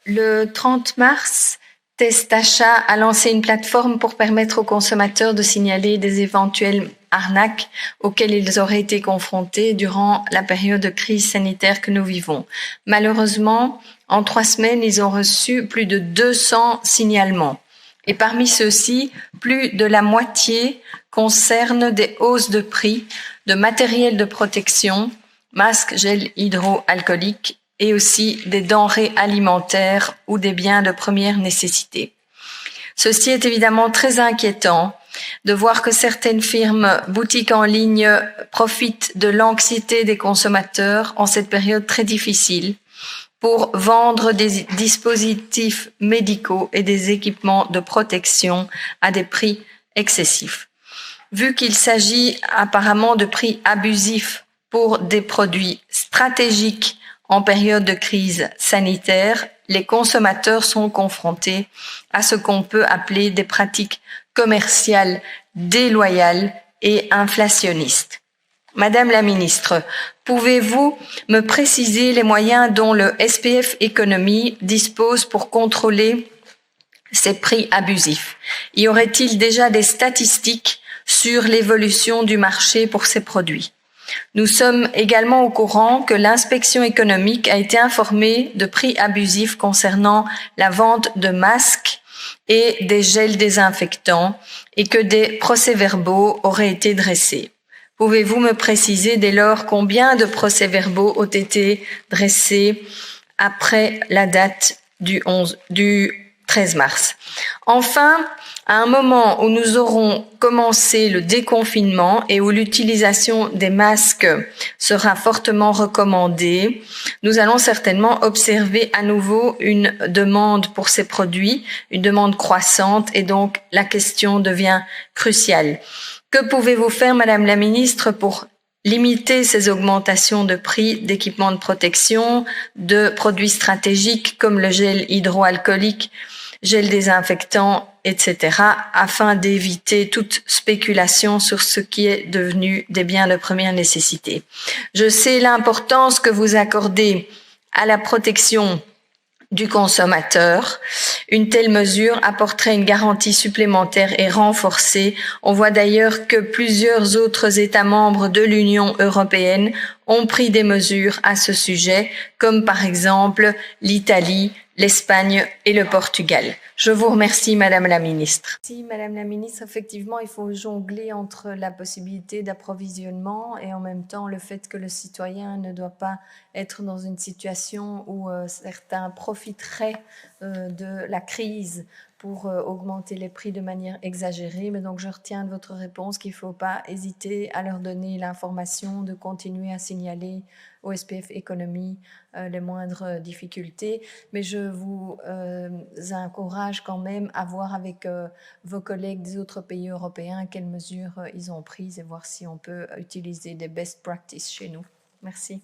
Le 30 mars, Test Achat a lancé une plateforme pour permettre aux consommateurs de signaler des éventuelles arnaques auxquelles ils auraient été confrontés durant la période de crise sanitaire que nous vivons. Malheureusement, en 3 semaines, ils ont reçu plus de 200 signalements. Et parmi ceux-ci, plus de la moitié concernent des hausses de prix de matériel de protection, masques, gel hydroalcoolique et aussi des denrées alimentaires ou des biens de première nécessité. Ceci est évidemment très inquiétant de voir que certaines firmes, boutiques en ligne profitent de l'anxiété des consommateurs en cette période très difficile pour vendre des dispositifs médicaux et des équipements de protection à des prix excessifs. Vu qu'il s'agit apparemment de prix abusifs pour des produits stratégiques en période de crise sanitaire, les consommateurs sont confrontés à ce qu'on peut appeler des pratiques commerciales déloyales et inflationnistes. Madame la ministre, pouvez-vous me préciser les moyens dont le SPF Economy dispose pour contrôler ces prix abusifs? Y aurait-il déjà des statistiques sur l'évolution du marché pour ces produits? Nous sommes également au courant que l'inspection économique a été informée de prix abusifs concernant la vente de masques et des gels désinfectants et que des procès-verbaux auraient été dressés. Pouvez-vous me préciser dès lors combien de procès-verbaux ont été dressés après la date du 13 mars? Enfin, à un moment où nous aurons commencé le déconfinement et où l'utilisation des masques sera fortement recommandée, nous allons certainement observer à nouveau une demande pour ces produits, une demande croissante, et donc la question devient cruciale. Que pouvez-vous faire, Madame la Ministre, pour limiter ces augmentations de prix d'équipements de protection, de produits stratégiques comme le gel hydroalcoolique, gel désinfectant, etc., afin d'éviter toute spéculation sur ce qui est devenu des biens de première nécessité? Je sais l'importance que vous accordez à la protection du consommateur. Une telle mesure apporterait une garantie supplémentaire et renforcée. On voit d'ailleurs que plusieurs autres États membres de l'Union européenne ont pris des mesures à ce sujet, comme par exemple l'Italie, l'Espagne et le Portugal. Je vous remercie, Madame la Ministre. Merci, Madame la Ministre. Effectivement, il faut jongler entre la possibilité d'approvisionnement et en même temps le fait que le citoyen ne doit pas être dans une situation où certains profiteraient de la crise pour augmenter les prix de manière exagérée. Mais donc, je retiens de votre réponse qu'il ne faut pas hésiter à leur donner l'information de continuer à signaler au SPF Economy les moindres difficultés. Mais je vous encourage quand même à voir avec vos collègues des autres pays européens quelles mesures ils ont prises et voir si on peut utiliser des best practices chez nous. Merci.